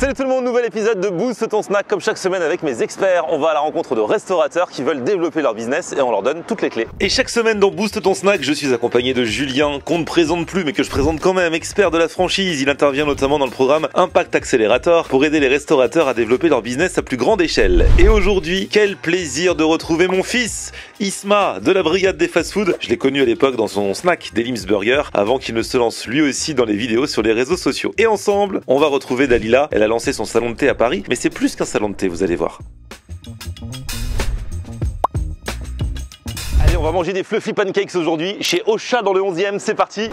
Salut tout le monde, nouvel épisode de Boost ton snack. Comme chaque semaine avec mes experts, on va à la rencontre de restaurateurs qui veulent développer leur business et on leur donne toutes les clés. Et chaque semaine dans Boost ton snack, je suis accompagné de Julien, qu'on ne présente plus mais que je présente quand même, expert de la franchise. Il intervient notamment dans le programme Impact Accelerator pour aider les restaurateurs à développer leur business à plus grande échelle. Et aujourd'hui, quel plaisir de retrouver mon fils, Isma, de la brigade des fast-food. Je l'ai connu à l'époque dans son snack d'Elim's Burger, avant qu'il ne se lance lui aussi dans les vidéos sur les réseaux sociaux. Et ensemble, on va retrouver Dalila. Elle a lancé son salon de thé à Paris, mais c'est plus qu'un salon de thé, vous allez voir. Allez, on va manger des fluffy pancakes aujourd'hui chez Ocha dans le 11e, c'est parti.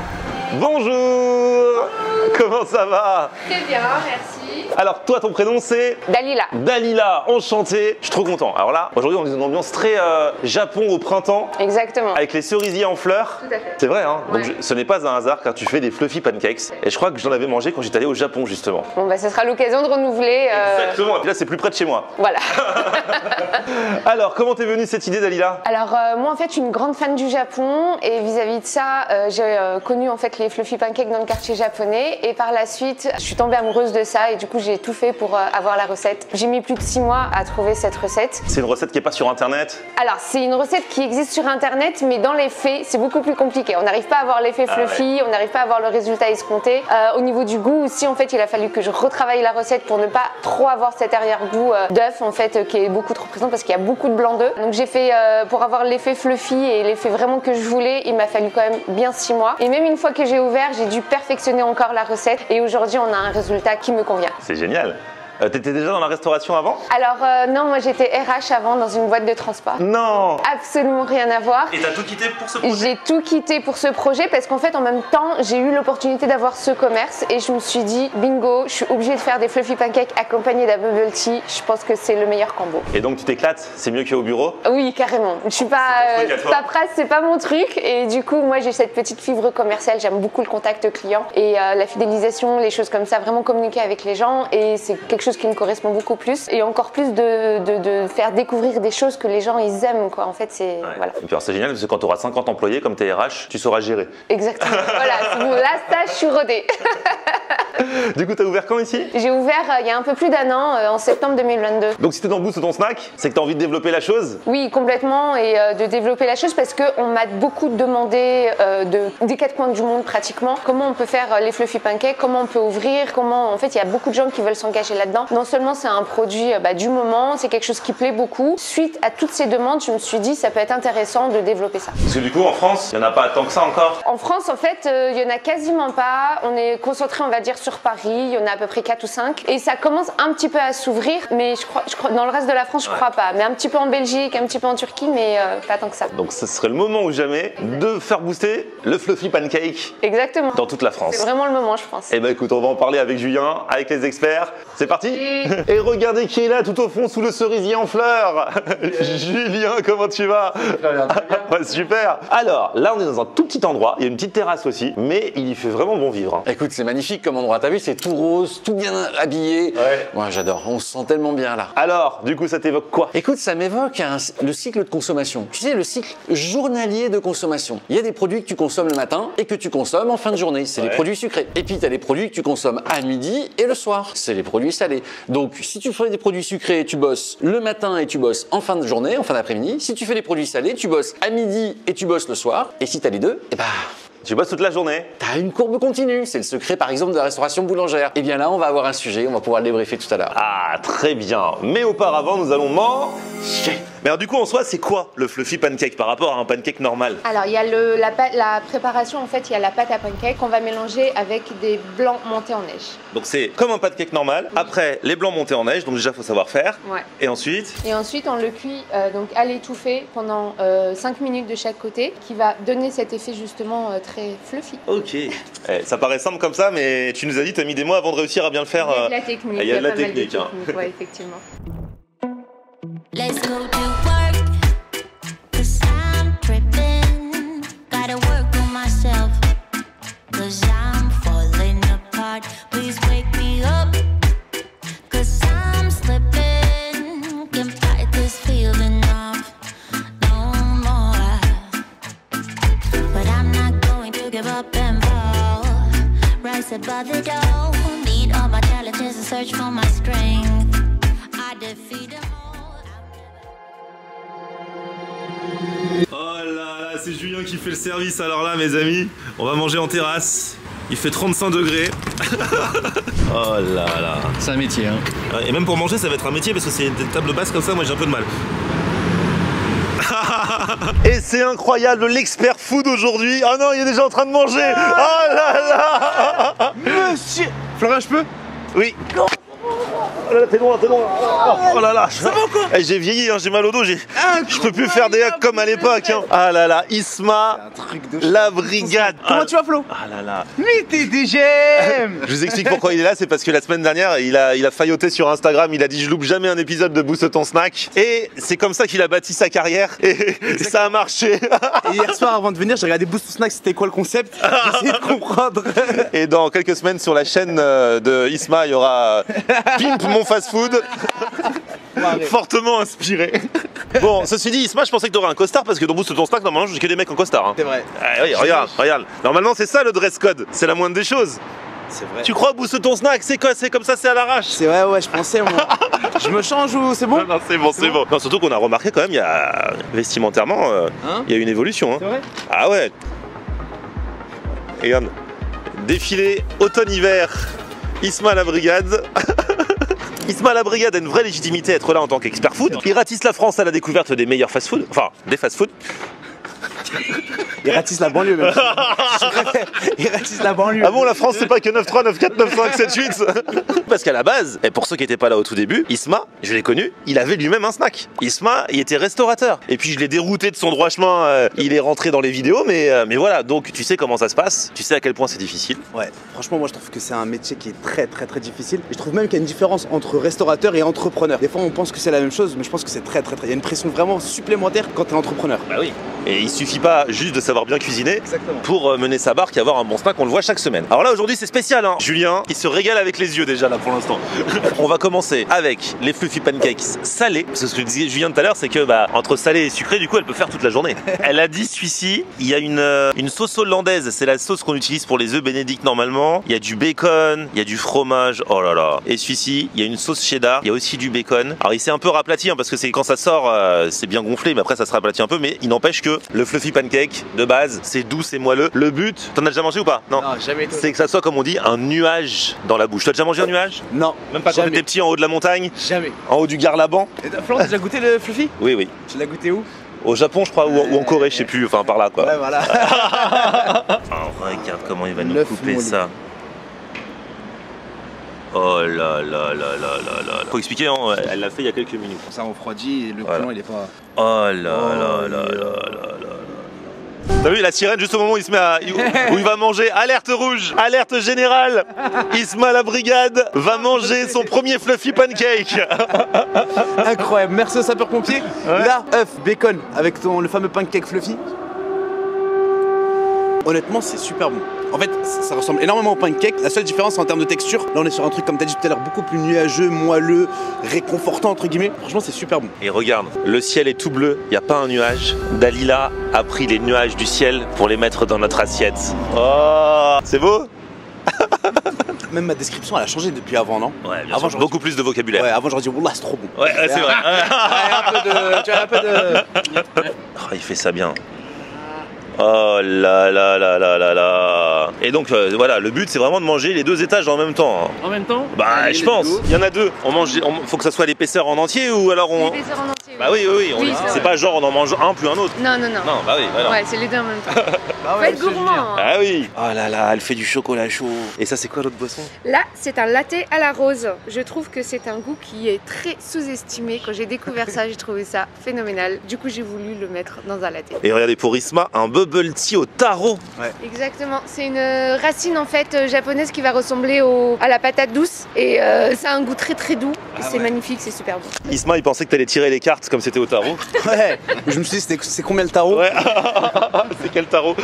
Bonjour. Comment ça va? Très bien, merci. Alors toi, ton prénom c'est Dalila. Dalila, enchanté. Je suis trop content. Alors là, aujourd'hui on est dans une ambiance très Japon au printemps. Exactement. Avec les cerisiers en fleurs. Tout à fait. C'est vrai, hein. Ouais. Donc ce n'est pas un hasard car tu fais des fluffy pancakes. Et je crois que j'en avais mangé quand j'étais allé au Japon justement. Bon bah ce sera l'occasion de renouveler. Exactement. Et puis là c'est plus près de chez moi. Voilà. Alors comment t'es venue cette idée, Dalila? Alors moi en fait je suis une grande fan du Japon et vis-à-vis de ça j'ai connu en fait les fluffy pancakes dans le quartier japonais et par la suite je suis tombée amoureuse de ça et du coup j'ai tout fait pour avoir la recette. J'ai mis plus de 6 mois à trouver cette recette. C'est une recette qui n'est pas sur internet? Alors c'est une recette qui existe sur internet mais dans les faits c'est beaucoup plus compliqué. On n'arrive pas à avoir l'effet fluffy, on n'arrive pas à avoir le résultat escompté. Au niveau du goût aussi en fait il a fallu que je retravaille la recette pour ne pas trop avoir cet arrière-goût d'œuf en fait qui est beaucoup trop présent parce qu'il y a beaucoup de blanc d'œuf. Donc j'ai fait pour avoir l'effet fluffy et l'effet vraiment que je voulais, il m'a fallu quand même bien 6 mois. Et même une fois que j'ai ouvert, j'ai dû perfectionner encore la recette et aujourd'hui on a un résultat qui me convient. C'est génial. T'étais déjà dans la restauration avant? Alors non, moi j'étais RH avant dans une boîte de transport. Non. Absolument rien à voir. Et t'as tout quitté pour ce projet? J'ai tout quitté pour ce projet parce qu'en fait en même temps j'ai eu l'opportunité d'avoir ce commerce et je me suis dit bingo, je suis obligée de faire des fluffy pancakes accompagnés d'un bubble tea. Je pense que c'est le meilleur combo. Et donc tu t'éclates? C'est mieux qu'au bureau? Oui, carrément. Je suis pas paperasse, c'est pas mon truc et du coup moi j'ai cette petite fibre commerciale. J'aime beaucoup le contact client et la fidélisation, les choses comme ça, vraiment communiquer avec les gens et c'est quelque chose qui me correspond beaucoup plus et encore plus de faire découvrir des choses que les gens ils aiment quoi. En fait c'est voilà. Et puis c'est génial parce que quand tu auras 50 employés comme t'es RH, tu sauras gérer. Exactement. Voilà, c'est bon, là stage je suis rodée. Du coup, t'as ouvert quand ici? J'ai ouvert il y a un peu plus d'un an, en septembre 2022. Donc si t'es dans Boost ton snack, c'est que t'as envie de développer la chose? Oui, complètement, et de développer la chose parce qu'on m'a beaucoup demandé des 4 coins du monde pratiquement comment on peut faire les fluffy pancakes, comment on peut ouvrir, comment en fait il y a beaucoup de gens qui veulent s'engager là-dedans. Non seulement c'est un produit du moment, c'est quelque chose qui plaît beaucoup. Suite à toutes ces demandes, je me suis dit ça peut être intéressant de développer ça. Parce que du coup en France, il n'y en a pas tant que ça encore? En France en fait, il y en a quasiment pas. On est concentré on va dire sur Paris, il y en a à peu près 4 ou 5 et ça commence un petit peu à s'ouvrir mais je crois dans le reste de la France je crois pas, mais un petit peu en Belgique, un petit peu en Turquie mais pas tant que ça. Donc ce serait le moment ou jamais de faire booster le fluffy pancake. Exactement. Dans toute la France. C'est vraiment le moment je pense. Eh ben écoute, on va en parler avec Julien, avec les experts. C'est parti. Et regardez qui est là tout au fond sous le cerisier en fleurs. Julien, comment tu vas? Très bien, très bien. Ouais, super. Alors là on est dans un tout petit endroit, il y a une petite terrasse aussi, mais il y fait vraiment bon vivre. Écoute, c'est magnifique comme endroit. T'as vu, c'est tout rose, tout bien habillé. Ouais. Moi, j'adore. On se sent tellement bien là. Alors, du coup, ça t'évoque quoi? Écoute, ça m'évoque le cycle de consommation. Tu sais, le cycle journalier de consommation. Il y a des produits que tu consommes le matin et que tu consommes en fin de journée. C'est les produits sucrés. Et puis, tu as les produits que tu consommes à midi et le soir. C'est les produits salés. Donc, si tu fais des produits sucrés, tu bosses le matin et tu bosses en fin de journée, en fin d'après-midi. Si tu fais des produits salés, tu bosses à midi et tu bosses le soir. Et si tu as les deux, eh ben... Tu bosses toute la journée. T'as une courbe continue, c'est le secret par exemple de la restauration boulangère. Et bien là, on va avoir un sujet, on va pouvoir le débriefer tout à l'heure. Ah, très bien. Mais auparavant, nous allons manger. Mais alors du coup, en soi, c'est quoi le fluffy pancake par rapport à un pancake normal? Alors il y a la préparation en fait, il y a la pâte à pancake qu'on va mélanger avec des blancs montés en neige. Donc c'est comme un pancake normal. Après, les blancs montés en neige, donc déjà, faut savoir faire. Ouais. Et ensuite? Et ensuite on le cuit donc à l'étouffer pendant 5 minutes de chaque côté qui va donner cet effet justement très fluffy. Ok. Ça paraît simple comme ça, mais tu nous as dit, tu as mis des mois avant de réussir à bien le faire. Il y a de la technique. Il y a de la pas mal technique. Hein. Ouais, effectivement. Let's go to work, 'cause I'm tripping. Gotta work on myself, 'cause I'm falling apart. Please wake me up, 'cause I'm slipping. Can't fight this feeling off no more. But I'm not going to give up and fall. Rise above the door, meet all my challenges and search for my my strength. I defeat them all. Oh là là, c'est Julien qui fait le service. Alors là, mes amis, on va manger en terrasse. Il fait 35 degrés. Oh là là. C'est un métier, hein. Et même pour manger, ça va être un métier parce que c'est une table basse comme ça, moi j'ai un peu de mal. Et c'est incroyable, l'expert food aujourd'hui. Ah non, il est déjà en train de manger. Oh là là. Monsieur Florian, je peux? Oui. Oh là là, t'es loin, t'es loin. Oh là là. Ça va ou quoi? Eh, j'ai vieilli, hein, j'ai mal au dos, je peux plus faire des hacks comme à l'époque. Hein. Ah là là, Isma, Un truc de la brigade. Comment tu vas, Flo? Ah là là. Mais t'es DGM. Je vous explique pourquoi il est là, c'est parce que la semaine dernière, il a failloté sur Instagram, il a dit je loupe jamais un épisode de Booste ton snack. Et c'est comme ça qu'il a bâti sa carrière et ça a marché. Et hier soir, avant de venir, j'ai regardé Boost Snack, c'était quoi le concept? J'ai essayé de comprendre. Et dans quelques semaines sur la chaîne de Isma, il y aura Pimp mon fast food. Fortement inspiré. Bon, ceci dit, Isma, je pensais que t'aurais un costard parce que dans Boost ton snack, normalement, j'ai que des mecs en costard. Hein. C'est vrai. Ah, oui, regarde, regarde. Normalement, c'est ça le dress code. C'est la moindre des choses. C'est vrai. Tu crois Boost ton snack, c'est quoi? C'est comme ça, c'est à l'arrache. C'est vrai, ouais, je pensais, moi. Je me change ou c'est bon? Non, c'est bon, c'est bon. Non, surtout qu'on a remarqué quand même, il y a vestimentairement, Hein? il y a une évolution. Hein. C'est vrai? Ah ouais. Et regarde, défilé automne-hiver, Isma la brigade. Isma la brigade a une vraie légitimité à être là en tant qu'expert food. Il ratisse la France à la découverte des meilleurs fast-food, enfin des fast-food. Il ratisse la banlieue, même. Je préfère. Il ratisse la banlieue. Ah bon, la France, c'est pas que 9-3, 9-4, 9-5, 7-8. Parce qu'à la base, et pour ceux qui n'étaient pas là au tout début, Isma, je l'ai connu, il avait lui-même un snack. Isma, il était restaurateur. Et puis je l'ai dérouté de son droit chemin, il est rentré dans les vidéos, mais voilà, donc tu sais comment ça se passe, tu sais à quel point c'est difficile. Ouais, franchement, moi je trouve que c'est un métier qui est très très très difficile. Et je trouve même qu'il y a une différence entre restaurateur et entrepreneur. Des fois, on pense que c'est la même chose, mais je pense que c'est très très très. Il y a une pression vraiment supplémentaire quand t'es entrepreneur. Bah oui. Et il suffit pas juste de savoir bien cuisiner Exactement. pour mener sa barque et avoir un bon snack, on le voit chaque semaine. Alors là aujourd'hui c'est spécial hein. Julien, il se régale avec les yeux déjà là pour l'instant. On va commencer avec les fluffy pancakes salés. Parce que ce que disait Julien tout à l'heure c'est que bah entre salé et sucré du coup elle peut faire toute la journée. Elle a dit celui-ci, il y a une sauce hollandaise, c'est la sauce qu'on utilise pour les œufs bénédicts normalement. Il y a du bacon, il y a du fromage, oh là là. Et celui-ci, il y a une sauce cheddar, il y a aussi du bacon. Alors il s'est un peu raplati hein, parce que c'est quand ça sort c'est bien gonflé mais après ça se raplatit un peu, mais il n'empêche que le fluffy pancake de base c'est doux, c'est moelleux. Le but, t'en as déjà mangé ou pas? Non, jamais été. c'est que ça soit comme on dit un nuage dans la bouche. T'as déjà mangé un nuage? Non. Même pas quand jamais. t'étais petit en haut de la montagne, Jamais. en haut du Garlaban? Et Florent, t'as déjà goûté le fluffy? Oui oui. Tu l'as goûté où? Au Japon je crois ou en Corée, je sais plus, enfin par là quoi. Ouais, voilà. Oh, regarde comment il va nous L'œuf couper moulu. ça. Oh là là là là là là. Faut expliquer, hein, elle l'a fait il y a quelques minutes. Ça refroidit et le Voilà. coulant il est pas. Oh là là là là là là. T'as vu la sirène juste au moment où il se met à, où il va manger, alerte rouge, alerte générale. Isma la brigade va manger son premier fluffy pancake. Incroyable, merci aux sapeurs-pompiers. Là, œuf, bacon avec le fameux pancake fluffy. Honnêtement, c'est super bon. En fait, ça ressemble énormément au pancake. La seule différence, c'est en termes de texture. Là, on est sur un truc, comme tu as dit tout à l'heure, beaucoup plus nuageux, moelleux, réconfortant, entre guillemets. Franchement, c'est super bon. Et regarde, le ciel est tout bleu, il n'y a pas un nuage. Dalila a pris les nuages du ciel pour les mettre dans notre assiette. Oh, c'est beau? Même ma description, elle a changé depuis avant, non? Ouais, bien Avant, sûr, beaucoup plus de vocabulaire. Ouais, avant, j'aurais dit, Wallah, c'est trop bon. Ouais, c'est vrai. Un peu de. Tu vois, un peu de. Oh, il fait ça bien. Oh là là là là là là. Et donc voilà, le but c'est vraiment de manger les deux étages en même temps. Hein. En même temps? Bah Allez, je let's pense. go. Il y en a deux. Faut que ça soit l'épaisseur en entier ou alors on. L'épaisseur en entier. Bah oui oui oui. Oui, c'est C'est vrai. pas genre on en mange un puis un autre. Non, non, non. Non bah oui voilà. Ouais, c'est les deux en même temps. Bah Faut ouais, être gourmand. hein. Ah oui. Oh là là, elle fait du chocolat chaud. Et ça c'est quoi l'autre boisson? Là, c'est un latte à la rose. Je trouve que c'est un goût qui est très sous-estimé. Quand j'ai découvert ça, j'ai trouvé ça phénoménal. Du coup, j'ai voulu le mettre dans un latte. Et regardez pour Isma, un bubble tea au taro. Exactement. C'est une racine en fait japonaise qui va ressembler à la patate douce. Et ça a un goût très très doux. C'est magnifique, c'est super bon. Isma il pensait que t'allais tirer les cartes comme c'était au tarot. Ouais, je me suis dit, c'est combien le tarot? Ouais. C'est quel tarot?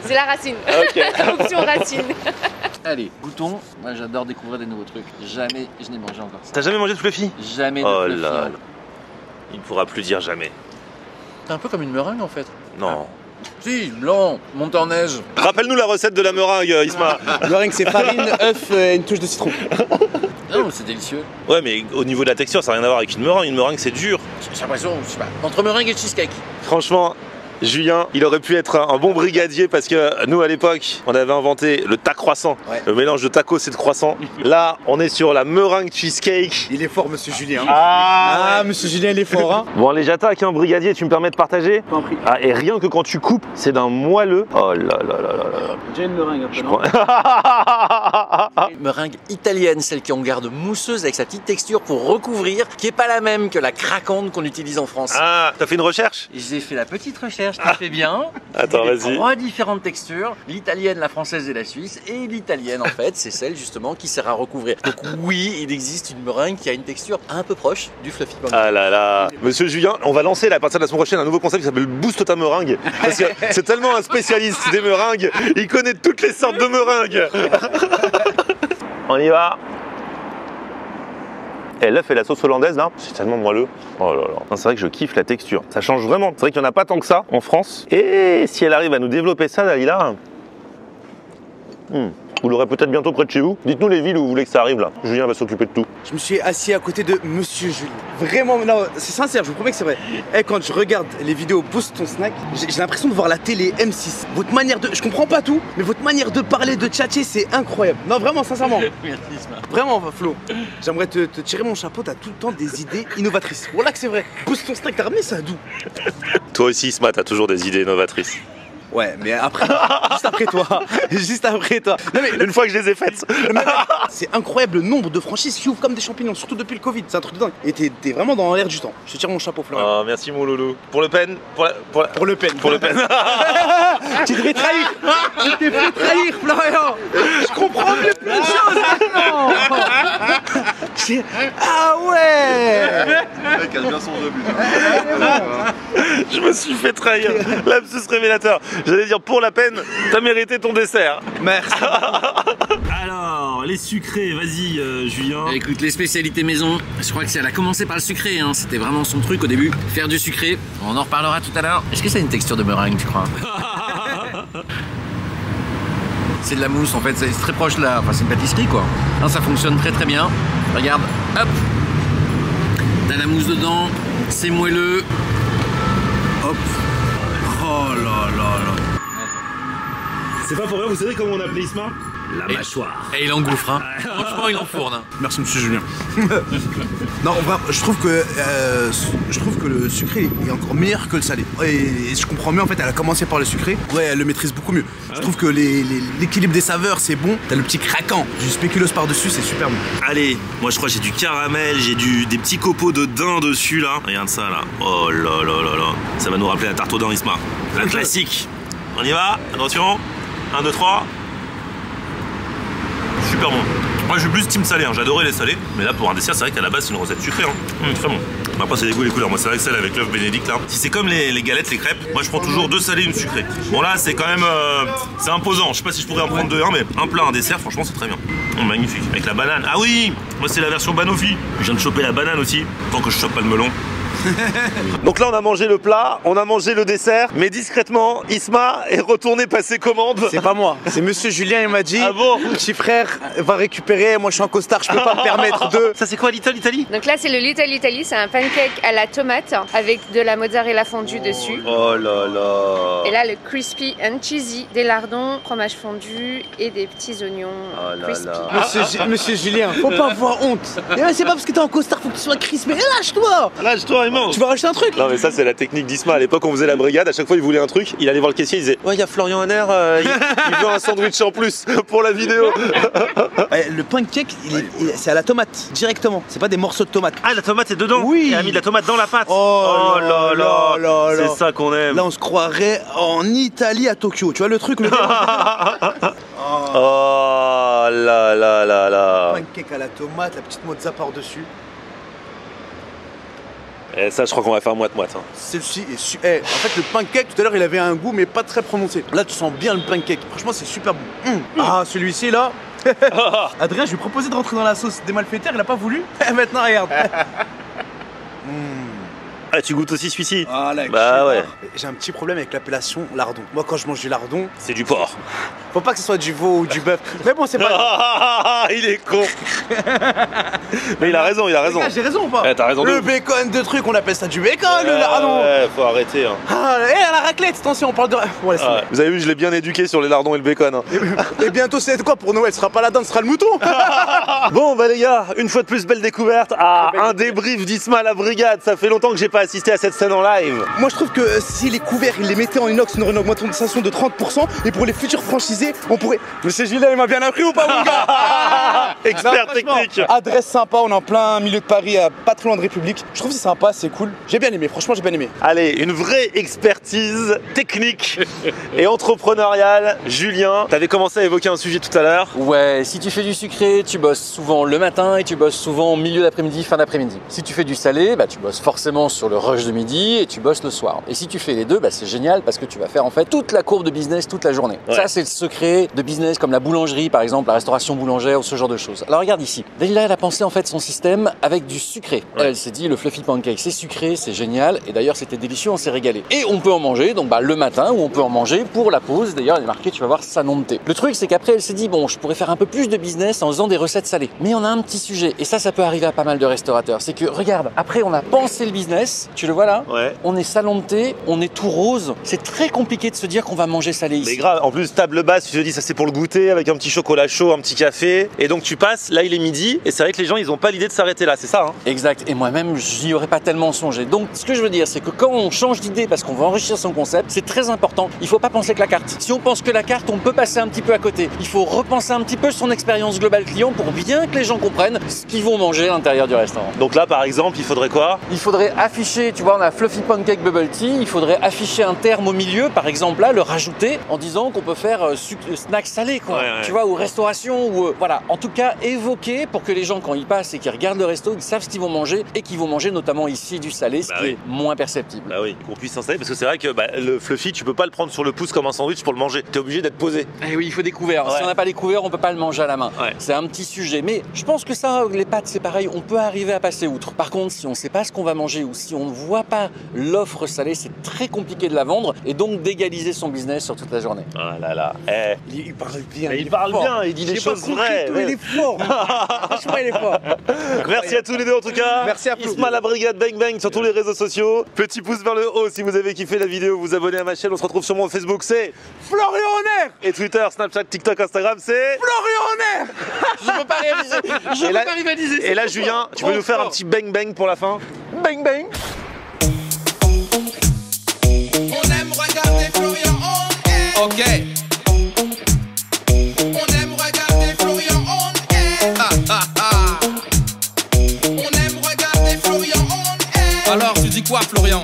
C'est la racine. Ok. Option racine. Allez, goûtons. Moi j'adore découvrir des nouveaux trucs. Jamais je n'ai mangé encore ça. T'as jamais mangé de fluffy? Jamais de Oh fluffy, là hein. là. Il ne pourra plus dire jamais. C'est un peu comme une meringue en fait. Non. Si, blanc, monte en neige. Rappelle-nous la recette de la meringue, Isma. Le meringue, c'est farine, œuf et une touche de citron. Non, c'est délicieux. Ouais, mais au niveau de la texture, ça n'a rien à voir avec une meringue. Une meringue, c'est dur. J'ai l'impression, je sais pas, entre meringue et cheesecake. Franchement, Julien, il aurait pu être un bon brigadier parce que nous, à l'époque, on avait inventé le tas croissant, le mélange de tacos et de croissant. Là, on est sur la meringue cheesecake. Il est fort, monsieur Julien. Ah, monsieur Julien, il est fort, hein. bon, allez, j'attaque, hein, brigadier, tu me permets de partager? Pas pris. Ah, et rien que quand tu coupes, c'est d'un moelleux. Oh là là là là là. Déjà une meringue après, non? Meringue italienne, celle qui en garde mousseuse avec sa petite texture pour recouvrir, qui est pas la même que la craquante qu'on utilise en France. Ah, t'as fait une recherche? J'ai fait la petite recherche, tu fais bien. Attends, J'ai vas-y. 3 différentes textures, l'italienne, la française et la suisse. Et l'italienne, en fait, c'est celle justement qui sert à recouvrir. Donc oui, il existe une meringue qui a une texture un peu proche du fluffy pancake. Ah là là. Monsieur Julien, on va lancer là, à partir de la semaine prochaine un nouveau concept qui s'appelle Boost ta meringue. Parce que c'est tellement un spécialiste des meringues, il connaît toutes les sortes de meringues. On y va. Et l'œuf et la sauce hollandaise là, c'est tellement moelleux. Oh là là. C'est vrai que je kiffe la texture. Ça change vraiment. C'est vrai qu'il n'y en a pas tant que ça en France. Et si elle arrive à nous développer ça, Dalila, vous l'aurez peut-être bientôt près de chez vous. Dites-nous les villes où vous voulez que ça arrive là. Julien va s'occuper de tout. Je me suis assis à côté de monsieur Julien. Vraiment, non, c'est sincère, je vous promets que c'est vrai. Et quand je regarde les vidéos Boost ton snack, j'ai l'impression de voir la télé M6. Votre manière de. Je comprends pas tout, mais votre manière de parler, de tchatcher, c'est incroyable. Non, vraiment, sincèrement. Vraiment, Flo. J'aimerais te tirer mon chapeau, t'as tout le temps des idées innovatrices. Voilà que c'est vrai. Boost ton snack, t'as ramené ça d'où? Toi aussi, Isma, t'as toujours des idées innovatrices. Ouais, mais après, juste après toi. Juste après toi. Non, mais Une fois que je les ai faites. c'est incroyable le nombre de franchises qui ouvrent comme des champignons, surtout depuis le Covid. C'est un truc de dingue. Et t'es vraiment dans l'air du temps. Je te tire mon chapeau, Florian. Oh, merci mon loulou. Pour le pen Pour le pen. Pour le pen. Tu te fais trahir. Tu t'es fait trahir, Florian. Je comprends mieux plein de choses maintenant. Ah ouais. Il cache bien son jeu, putain. Je me suis fait trahir. Lapsus révélateur. J'allais dire pour la peine, t'as mérité ton dessert. Merci. Alors, les sucrés, vas-y Julien. Écoute, les spécialités maison, je crois que elle a commencé par le sucré, hein. C'était vraiment son truc au début, faire du sucré. On en reparlera tout à l'heure. Est-ce que ça a une texture de meringue, tu crois? C'est de la mousse en fait, c'est très proche de la... Enfin, c'est une pâtisserie quoi. Non, ça fonctionne très très bien. Regarde, hop. T'as la mousse dedans, c'est moelleux. Hop. Oh là là là. C'est pas pour rien, vous savez comment on appelait Isma? La mâchoire. Et il engouffre, hein. Franchement, il enfourne. Hein. Merci, monsieur Julien. Non, je trouve que le sucré est encore meilleur que le salé. Et je comprends mieux, en fait, elle a commencé par le sucré. Ouais, elle le maîtrise beaucoup mieux. Je trouve que l'équilibre des saveurs, c'est bon. T'as le petit craquant, du spéculoos par-dessus, c'est super bon. Allez, moi je crois que j'ai du caramel, j'ai des petits copeaux de daim dessus là. Regarde ça là. Oh là là là là. Ça va nous rappeler la tarte au daim, Isma. La classique. On y va, attention. 1, 2, 3. Super bon. Moi je suis plus team salé, hein. J'adorais les salés. Mais là pour un dessert, c'est vrai qu'à la base c'est une recette sucrée. Hein. Très bon. Après c'est des goûts et les couleurs. Moi c'est vrai que celle avec l'œuf bénédicte là. Si c'est comme les galettes, les crêpes, moi je prends toujours 2 salés, une sucrée. Bon là c'est quand même c'est imposant. Je sais pas si je pourrais en prendre 2, mais un plat, un dessert, franchement c'est très bien. Oh, magnifique. Avec la banane. Ah oui, moi c'est la version banoffee. Je viens de choper la banane aussi. Tant que je chope pas le melon. Donc là on a mangé le plat, on a mangé le dessert, mais discrètement Isma est retourné passer commande. C'est pas moi, c'est monsieur Julien, il m'a dit. Ah bon? Petit frère va récupérer, moi je suis en costard, je peux pas me permettre de. Ça c'est quoi l'Italie? Donc là, c'est le Little Italy, c'est un pancake à la tomate avec de la mozzarella fondue dessus. Oh là là. Et là, le crispy and cheesy, des lardons, fromage fondu et des petits oignons crispy. Monsieur Julien, faut pas avoir honte. Et c'est pas parce que t'es en costard, faut que tu sois crispé. Et lâche-toi. Lâche-toi et mange. Tu vas racheter un truc. Non mais ça c'est la technique d'Isma. À l'époque on faisait la brigade, à chaque fois il voulait un truc, il allait voir le caissier, il disait ouais il y a Florian Hanner, il veut un sandwich en plus pour la vidéo. Le pancake, c'est à la tomate, directement. C'est pas des morceaux de tomate. Ah la tomate est dedans? Oui. Il a mis de la tomate dans la pâte. Oh là là. C'est ça qu'on aime. Là on se croirait en Italie à Tokyo. Tu vois le truc, le Oh là là là là. pancake à la tomate, la petite mozza par-dessus. Et ça je crois qu'on va faire moite-moite. Hein. Celle-ci est en fait le pancake tout à l'heure il avait un goût mais pas très prononcé. Là tu sens bien le pancake. Franchement c'est super bon. Ah celui-ci là. Adrien je lui ai proposé de rentrer dans la sauce des malfaiteurs, il a pas voulu. Maintenant regarde. Ah tu goûtes aussi celui-ci? Voilà, bah ouais. J'ai un petit problème avec l'appellation lardon. Moi quand je mange du lardon, c'est du porc. Faut pas que ce soit du veau ou du bœuf. Mais bon, c'est pas. Il est con. Mais il a raison, il a raison. J'ai raison ou pas? T'as raison. Le bacon de trucs, on appelle ça du bacon, le lardon. Ouais, faut arrêter. Hein. Ah, et la raclette, attention, on parle de. Bon, laisse tomber. Vous avez vu, je l'ai bien éduqué sur les lardons et le bacon. Hein. Et bientôt, c'est quoi pour Noël? Ce sera pas la dinde, ce sera le mouton. Bon, bah les gars, une fois de plus, belle découverte. Ah, un débrief d'Isma la brigade. Ça fait longtemps que j'ai pas assisté à cette scène en live. Moi, je trouve que si les couverts, ils les mettaient en inox, on aurait une augmentation de 30%. Et pour les futurs franchisés, on pourrait. Monsieur Julien, il m'a bien appris ou pas, mon gars? Expert Non, technique. Adresse sympa, on est en plein milieu de Paris, pas trop loin de République. Je trouve que c'est sympa, c'est cool. J'ai bien aimé, franchement, j'ai bien aimé. Allez, une vraie expertise technique et entrepreneuriale. Julien, t'avais commencé à évoquer un sujet tout à l'heure. Ouais, si tu fais du sucré, tu bosses souvent le matin et tu bosses souvent au milieu d'après-midi, fin d'après-midi. Si tu fais du salé, bah, tu bosses forcément sur le rush de midi et tu bosses le soir. Et si tu fais les deux, bah, c'est génial parce que tu vas faire en fait toute la courbe de business toute la journée. Ouais. Ça, c'est le secret de business comme la boulangerie, par exemple, la restauration boulangère ou ce genre de choses. Alors regarde ici. Dalila, elle a pensé en fait son système avec du sucré. Ouais. Elle s'est dit le fluffy pancake, c'est sucré, c'est génial. Et d'ailleurs, c'était délicieux, on s'est régalé. Et on peut en manger, donc bah, le matin ou on peut en manger pour la pause. D'ailleurs, il est marqué, tu vas voir, Sanon de thé. Le truc, c'est qu'après, elle s'est dit bon, je pourrais faire un peu plus de business en faisant des recettes salées. Mais on a un petit sujet, et ça peut arriver à pas mal de restaurateurs. C'est que regarde, après, on a pensé le business. Tu le vois là? Ouais. On est salon de thé, on est tout rose. C'est très compliqué de se dire qu'on va manger salé ici. Mais grave, en plus table basse, tu te dis ça c'est pour le goûter avec un petit chocolat chaud, un petit café. Et donc tu passes, là il est midi, et c'est vrai que les gens ils ont pas l'idée de s'arrêter là, c'est ça hein? Exact, et moi-même j'y aurais pas tellement songé. Donc ce que je veux dire c'est que quand on change d'idée parce qu'on veut enrichir son concept, c'est très important. Il faut pas penser que la carte. Si on pense que la carte, on peut passer un petit peu à côté. Il faut repenser un petit peu son expérience globale client pour bien que les gens comprennent ce qu'ils vont manger à l'intérieur du restaurant. Donc là par exemple, il faudrait quoi? Il faudrait afficher, tu vois, on a Fluffy Pancake Bubble Tea, il faudrait afficher un terme au milieu, par exemple là, le rajouter en disant qu'on peut faire snack salé, quoi. Ouais. Tu vois, ou restauration, ou voilà. En tout cas, évoquer pour que les gens, quand ils passent et qu'ils regardent le resto, ils savent ce qu'ils vont manger et qu'ils vont manger notamment ici du salé, ce qui est moins perceptible. Bah oui, qu'on puisse s'installer parce que c'est vrai que le fluffy, tu peux pas le prendre sur le pouce comme un sandwich pour le manger. T'es obligé d'être posé. Eh oui, il faut des couverts. Ouais. Si on n'a pas les couverts, on peut pas le manger à la main. Ouais. C'est un petit sujet. Mais je pense que ça, les pâtes, c'est pareil. On peut arriver à passer outre. Par contre, si on sait pas ce qu'on va manger ou si on ne voit pas l'offre salée, c'est très compliqué de la vendre et donc d'égaliser son business sur toute la journée. Ah là là. Eh. Il parle bien. Il parle bien, il dit des choses vraies. Il est fort. Franchement, il est fort. Merci à tous les deux en tout cas. Merci à vous. Isma la brigade bang bang sur tous les réseaux sociaux. Petit pouce vers le haut si vous avez kiffé la vidéo, vous abonnez à ma chaîne. On se retrouve sur mon Facebook, c'est Florian Honner. et Twitter, Snapchat, TikTok, Instagram, c'est Florian Honner. Je peux pas réaliser. Je Et peux là- pas rivaliser. Et là Julien, tu peux nous faire un petit bang bang pour la fin? bang bang. On aime regarder Florian on air. Ok. On aime regarder Florian on air. On aime regarder Florian on air. Alors tu dis quoi Florian?